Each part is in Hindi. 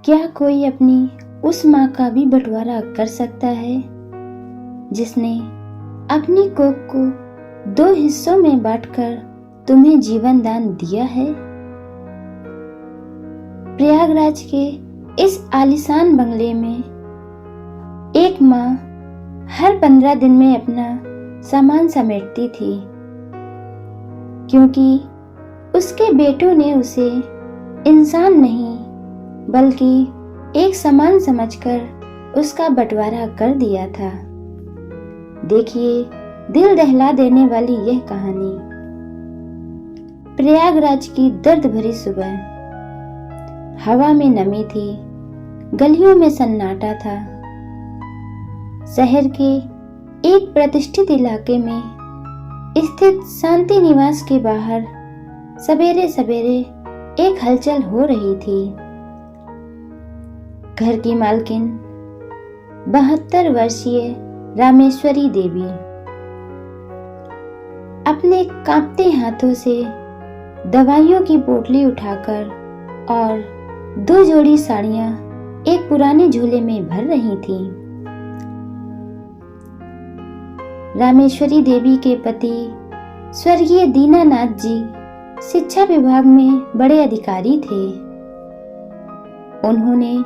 क्या कोई अपनी उस माँ का भी बंटवारा कर सकता है जिसने अपनी कोख को 2 हिस्सों में बांटकर तुम्हें जीवन दान दिया है? प्रयागराज के इस आलीशान बंगले में एक माँ हर 15 दिन में अपना सामान समेटती थी, क्योंकि उसके बेटों ने उसे इंसान नहीं बल्कि एक सामान समझकर उसका बंटवारा कर दिया था। देखिए दिल दहला देने वाली यह कहानी। प्रयागराज की दर्द भरी सुबह। हवा में नमी थी, गलियों में सन्नाटा था। शहर के एक प्रतिष्ठित इलाके में स्थित शांति निवास के बाहर सवेरे सवेरे एक हलचल हो रही थी। घर की मालकिन 72 वर्षीय रामेश्वरी देवी अपने कांपते हाथों से दवाइयों की पोटली उठाकर और 2 जोड़ी साड़ियां एक पुराने झोले में भर रही थी। रामेश्वरी देवी के पति स्वर्गीय दीनानाथ जी शिक्षा विभाग में बड़े अधिकारी थे। उन्होंने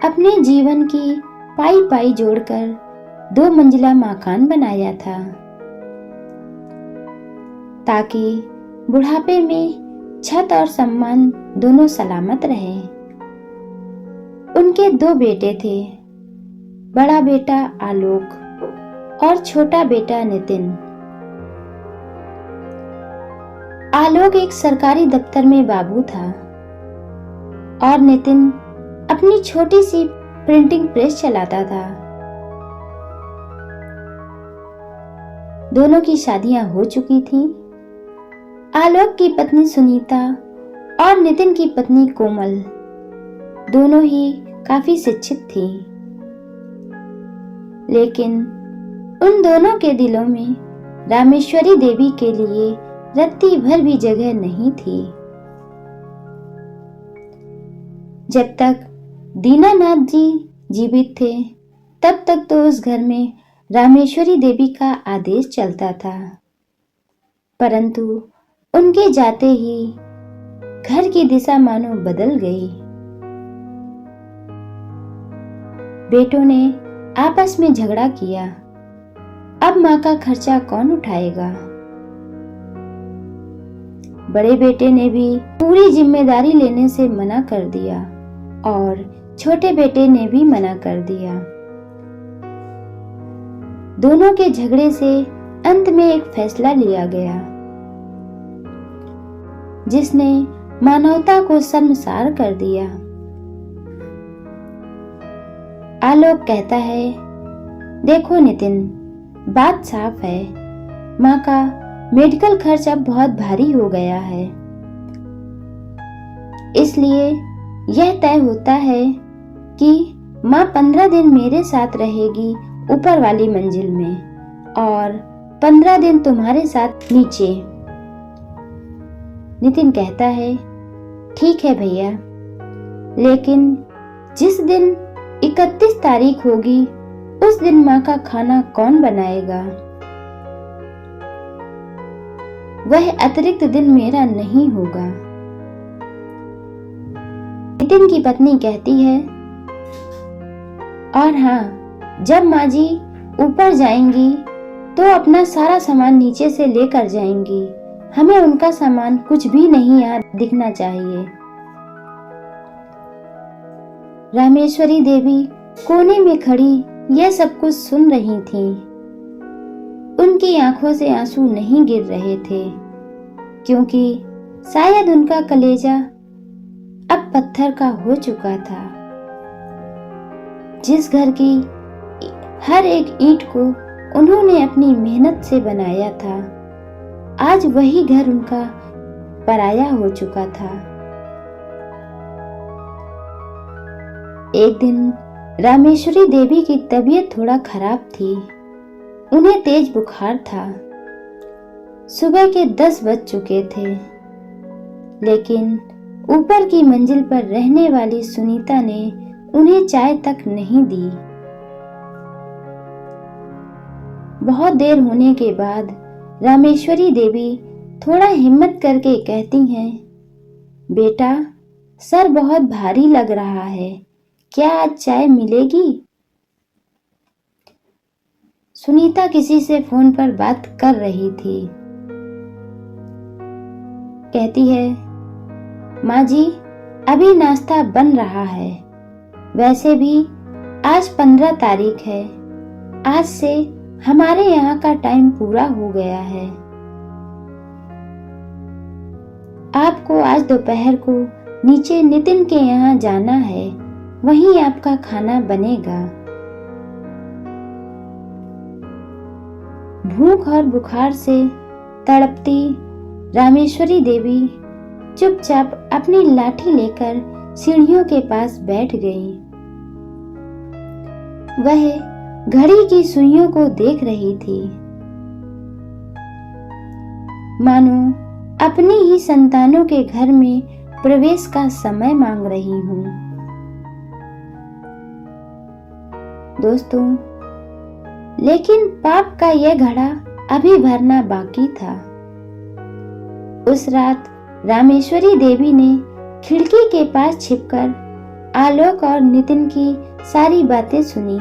अपने जीवन की पाई पाई जोड़कर 2 मंजिला मकान बनाया था ताकि बुढ़ापे में छत और सम्मान दोनों सलामत रहे। उनके 2 बेटे थे, बड़ा बेटा आलोक और छोटा बेटा नितिन। आलोक एक सरकारी दफ्तर में बाबू था और नितिन अपनी छोटी सी प्रिंटिंग प्रेस चलाता था। दोनों की शादियां हो चुकी थीं। आलोक की पत्नी सुनीता और नितिन की पत्नी कोमल दोनों ही काफी शिक्षित थी, लेकिन उन दोनों के दिलों में रामेश्वरी देवी के लिए रत्ती भर भी जगह नहीं थी। जब तक दीनानाथ जी जीवित थे तब तक तो उस घर में रामेश्वरी देवी का आदेश चलता था, परंतु उनके जाते ही घर की दिशा मानो बदल गई। बेटों ने आपस में झगड़ा किया। अब माँ का खर्चा कौन उठाएगा? बड़े बेटे ने भी पूरी जिम्मेदारी लेने से मना कर दिया और छोटे बेटे ने भी मना कर दिया। दोनों के झगड़े से अंत में एक फैसला लिया गया जिसने मानवता को शर्मसार कर दिया। आलोक कहता है, देखो नितिन, बात साफ है, माँ का मेडिकल खर्च अब बहुत भारी हो गया है, इसलिए यह तय होता है कि माँ 15 दिन मेरे साथ रहेगी ऊपर वाली मंजिल में और 15 दिन तुम्हारे साथ नीचे। नितिन कहता है, ठीक है भैया, लेकिन जिस दिन 31 तारीख होगी उस दिन माँ का खाना कौन बनाएगा? वह अतिरिक्त दिन मेरा नहीं होगा। नितिन की पत्नी कहती है, और हाँ, जब माँ जी ऊपर जाएंगी तो अपना सारा सामान नीचे से लेकर जाएंगी, हमें उनका सामान कुछ भी नहीं यहाँ दिखना चाहिए। रामेश्वरी देवी कोने में खड़ी यह सब कुछ सुन रही थीं। उनकी आंखों से आंसू नहीं गिर रहे थे, क्योंकि शायद उनका कलेजा अब पत्थर का हो चुका था। जिस घर की हर एक ईंट को उन्होंने अपनी मेहनत से बनाया था, आज वही घर उनका पराया हो चुका था। एक दिन रामेश्वरी देवी की तबीयत थोड़ा खराब थी। उन्हें तेज बुखार था। सुबह के 10 बज चुके थे, लेकिन ऊपर की मंजिल पर रहने वाली सुनीता ने उन्हें चाय तक नहीं दी। बहुत देर होने के बाद रामेश्वरी देवी थोड़ा हिम्मत करके कहती हैं, बेटा, सर बहुत भारी लग रहा है, क्या आज चाय मिलेगी? सुनीता किसी से फोन पर बात कर रही थी। कहती है, माँ जी, अभी नाश्ता बन रहा है। वैसे भी आज 15 तारीख है, आज से हमारे यहाँ का टाइम पूरा हो गया है। आपको आज दोपहर को नीचे नितिन के यहाँ जाना है, वहीं आपका खाना बनेगा। भूख और बुखार से तड़पती रामेश्वरी देवी चुपचाप अपनी लाठी लेकर सीढ़ियों के पास बैठ गई। वह घड़ी की सुइयों को देख रही थी, मानो अपनी ही संतानों के घर में प्रवेश का समय मांग रही हूं। दोस्तों, लेकिन पाप का यह घड़ा अभी भरना बाकी था। उस रात रामेश्वरी देवी ने खिड़की के पास छिपकर आलोक और नितिन की सारी बातें सुनी।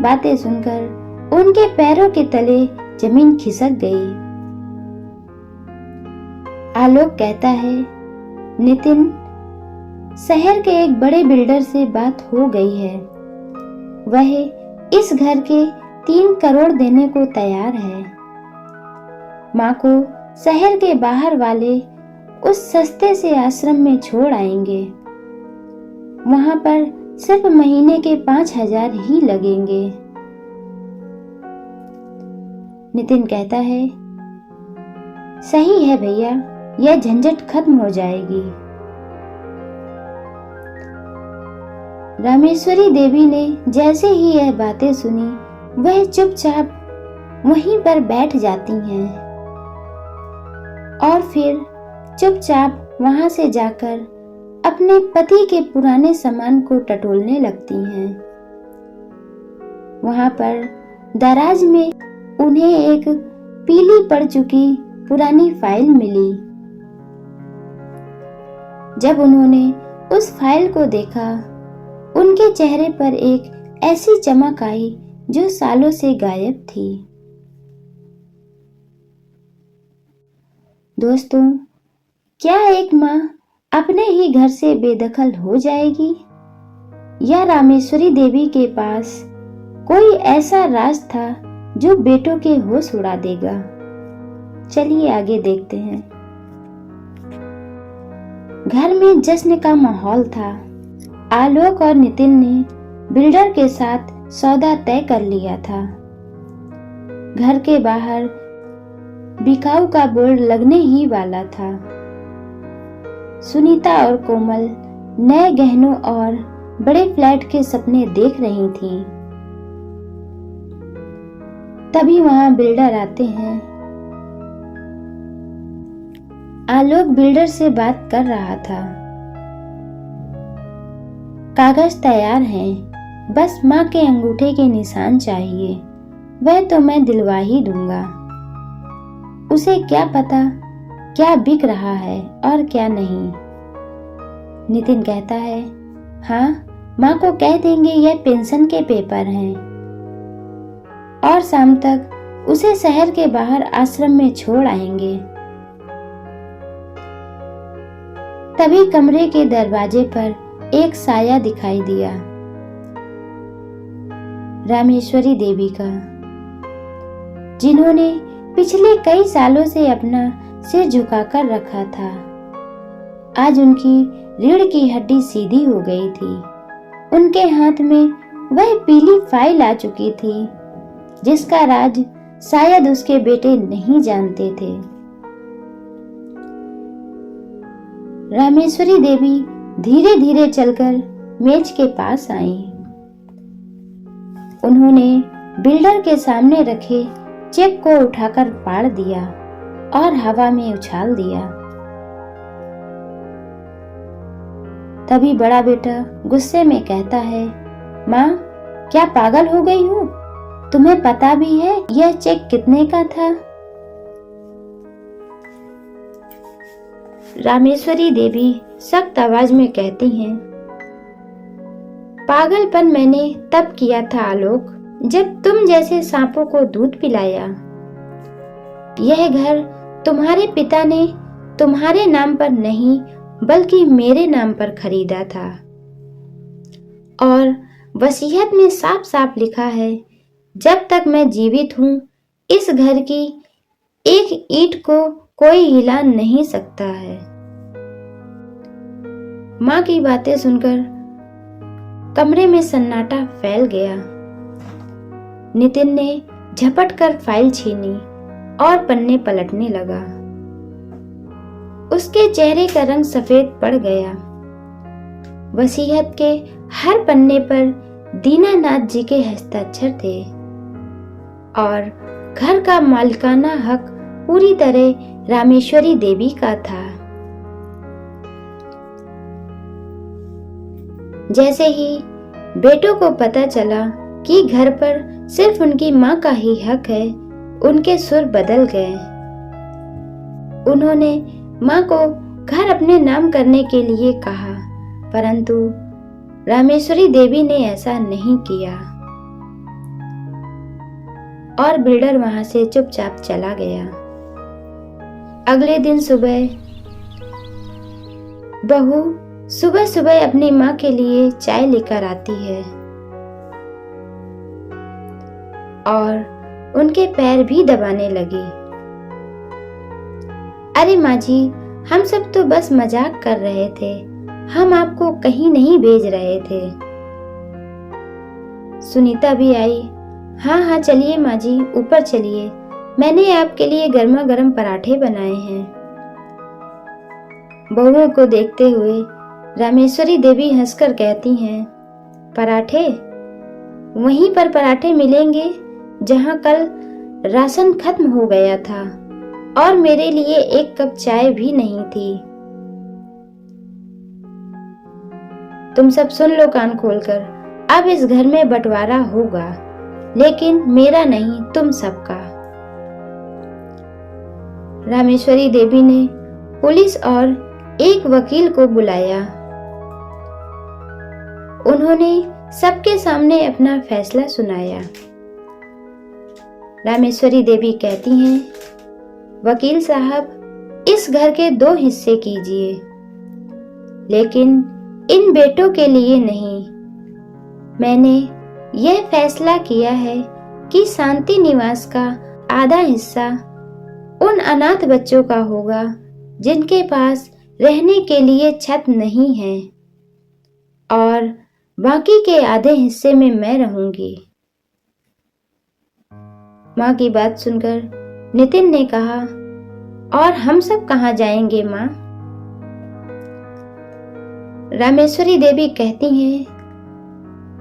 बातें सुनकर उनके पैरों के तले जमीन खिसक गई। आलोक कहता है, नितिन, शहर के एक बड़े बिल्डर से बात हो गई है। वह इस घर के 3 करोड़ देने को तैयार है। माँ को शहर के बाहर वाले उस सस्ते से आश्रम में छोड़ आएंगे। वहां पर सिर्फ महीने के 5,000 ही लगेंगे। नितिन कहता है, सही है भैया, यह झंझट खत्म हो जाएगी। रामेश्वरी देवी ने जैसे ही यह बातें सुनी, वह चुपचाप वहीं पर बैठ जाती हैं और फिर चुपचाप वहां से जाकर अपने पति के पुराने सामान को टटोलने लगती हैं। वहां पर दराज में उन्हें एक पीली पड़ चुकी पुरानी फाइल मिली। जब उन्होंने उस फाइल को देखा, उनके चेहरे पर एक ऐसी चमक आई जो सालों से गायब थी। दोस्तों, क्या एक माँ अपने ही घर से बेदखल हो जाएगी, या रामेश्वरी देवी के पास कोई ऐसा राज था जो बेटों के होश उड़ा देगा? चलिए आगे देखते हैं। घर में जश्न का माहौल था। आलोक और नितिन ने बिल्डर के साथ सौदा तय कर लिया था। घर के बाहर बिकाऊ का बोर्ड लगने ही वाला था। सुनीता और कोमल नए गहनों और बड़े फ्लैट के सपने देख रही थीं। तभी वहां बिल्डर आते हैं। आलोक बिल्डर से बात कर रहा था। कागज तैयार हैं, बस माँ के अंगूठे के निशान चाहिए। वह तो मैं दिलवा ही दूंगा। उसे क्या पता क्या बिक रहा है और क्या नहीं। नितिन कहता है, हाँ, माँ को कह देंगे यह पेंशन के पेपर हैं और शाम तक उसे शहर के बाहर आश्रम में छोड़ आएंगे। तभी कमरे के दरवाजे पर एक साया दिखाई दिया, रामेश्वरी देवी का, जिन्होंने पिछले कई सालों से अपना सिर झुकाकर रखा था। आज उनकी रीढ़ की हड्डी सीधी हो गई थी। उनके हाथ में वह पीली फाइल आ चुकी थी जिसका राज शायद उसके बेटे नहीं जानते थे। रामेश्वरी देवी धीरे धीरे चलकर मेज के पास आईं। उन्होंने बिल्डर के सामने रखे चेक को उठाकर फाड़ दिया और हवा में उछाल दिया। तभी बड़ा बेटा गुस्से में कहता है, माँ क्या पागल हो गई हो? तुम्हें पता भी है यह चेक कितने का था? रामेश्वरी देवी सख्त आवाज में कहती हैं, पागलपन मैंने तब किया था आलोक, जब तुम जैसे सांपों को दूध पिलाया। यह घर तुम्हारे पिता ने तुम्हारे नाम पर नहीं बल्कि मेरे नाम पर खरीदा था, और वसीयत में साफ साफ लिखा है, जब तक मैं जीवित हूं इस घर की एक ईंट को कोई हिला नहीं सकता है। माँ की बातें सुनकर कमरे में सन्नाटा फैल गया। नितिन ने झपट कर फाइल छीनी और पन्ने पलटने लगा। उसके चेहरे का रंग सफेद पड़ गया। वसीयत के हर पन्ने पर दीनानाथ जी के हस्ताक्षर थे और घर का मालिकाना हक पूरी तरह रामेश्वरी देवी का था। जैसे ही बेटों को पता चला कि घर पर सिर्फ उनकी माँ का ही हक है, उनके सुर बदल गए। उन्होंने माँ को घर अपने नाम करने के लिए कहा, परंतु रामेश्वरी देवी ने ऐसा नहीं किया और बिल्डर वहां से चुपचाप चला गया। अगले दिन सुबह बहू सुबह सुबह अपनी माँ के लिए चाय लेकर आती है और उनके पैर भी दबाने लगी। अरे माँ जी, हम सब तो बस मजाक कर रहे थे, हम आपको कहीं नहीं भेज रहे थे। सुनीता भी आई। हाँ हाँ चलिए माँ जी, ऊपर चलिए, मैंने आपके लिए गर्मा गर्म पराठे बनाए हैं। बहुओं को देखते हुए रामेश्वरी देवी हंसकर कहती हैं, पराठे? वहीं पर पराठे मिलेंगे जहां कल राशन खत्म हो गया था और मेरे लिए एक कप चाय भी नहीं थी। तुम सब सुन लो कान खोलकर, अब इस घर में बंटवारा होगा, लेकिन मेरा नहीं, तुम सबका। रामेश्वरी देवी ने पुलिस और एक वकील को बुलाया। उन्होंने सबके सामने अपना फैसला सुनाया। रामेश्वरी देवी कहती हैं, वकील साहब, इस घर के 2 हिस्से कीजिए, लेकिन इन बेटों के लिए नहीं। मैंने यह फैसला किया है कि शांति निवास का आधा हिस्सा उन अनाथ बच्चों का होगा जिनके पास रहने के लिए छत नहीं है, और बाकी के आधे हिस्से में मैं रहूंगी। माँ की बात सुनकर नितिन ने कहा, और हम सब कहाँ जाएंगे माँ? रामेश्वरी देवी कहती हैं,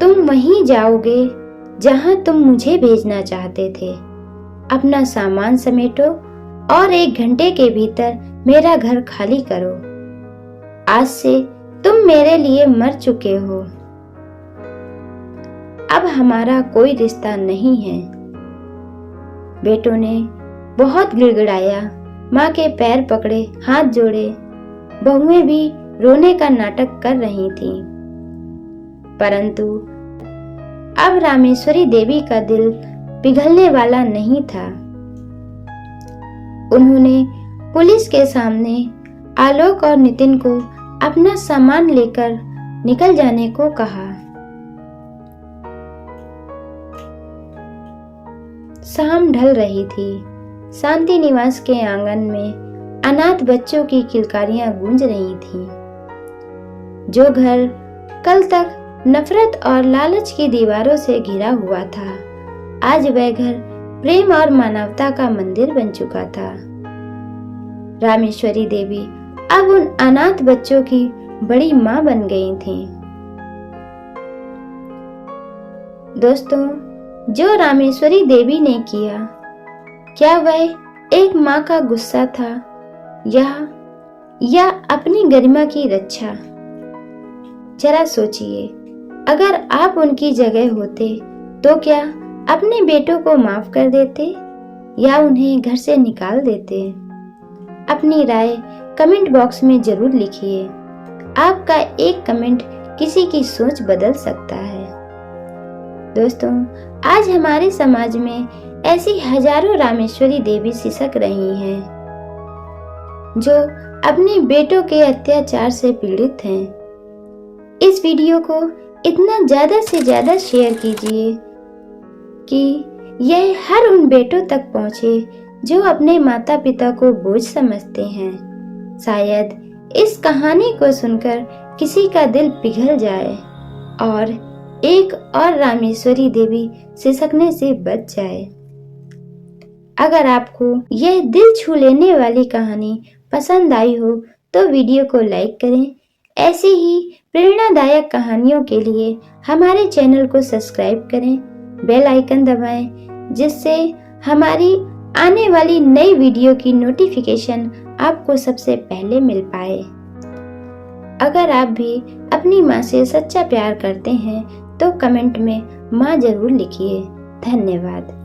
तुम वहीं जाओगे जहां तुम मुझे भेजना चाहते थे। अपना सामान समेटो और 1 घंटे के भीतर मेरा घर खाली करो। आज से तुम मेरे लिए मर चुके हो, अब हमारा कोई रिश्ता नहीं है। बेटों ने बहुत गिड़गिड़ाया, माँ के पैर पकड़े, हाथ जोड़े। बहुएं भी रोने का नाटक कर रही थीं, परंतु अब रामेश्वरी देवी का दिल पिघलने वाला नहीं था। उन्होंने पुलिस के सामने आलोक और नितिन को अपना सामान लेकर निकल जाने को कहा। शाम ढल रही थी। शांति निवास के आंगन में अनाथ बच्चों की किलकारियां गूंज रही थीं। जो घर कल तक नफरत और लालच की दीवारों से घिरा हुआ था, आज वह घर प्रेम और मानवता का मंदिर बन चुका था। रामेश्वरी देवी अब उन अनाथ बच्चों की बड़ी मां बन गई थीं। दोस्तों, जो रामेश्वरी देवी ने किया, क्या वह एक मां का गुस्सा था या अपनी गरिमा की रक्षा? जरा सोचिए, अगर आप उनकी जगह होते तो क्या अपने बेटों को माफ कर देते या उन्हें घर से निकाल देते? अपनी राय कमेंट बॉक्स में जरूर लिखिए। आपका एक कमेंट किसी की सोच बदल सकता है। दोस्तों, आज हमारे समाज में ऐसी हजारों रामेश्वरी देवी सिसक रही हैं, जो अपने बेटों के अत्याचार से पीड़ित हैं। इस वीडियो को इतना ज्यादा से ज्यादा शेयर कीजिए कि यह हर उन बेटों तक पहुंचे जो अपने माता पिता को बोझ समझते हैं। शायद इस कहानी को सुनकर किसी का दिल पिघल जाए और एक और रामेश्वरी देवी सिसकने से बच जाए। अगर आपको यह दिल छू लेने वाली कहानी पसंद आई हो तो वीडियो को लाइक करें। ऐसी ही प्रेरणादायक कहानियों के लिए हमारे चैनल को सब्सक्राइब करें, बेल आइकन दबाएं, जिससे हमारी आने वाली नई वीडियो की नोटिफिकेशन आपको सबसे पहले मिल पाए। अगर आप भी अपनी माँ से सच्चा प्यार करते हैं तो कमेंट में माँ जरूर लिखिए। धन्यवाद।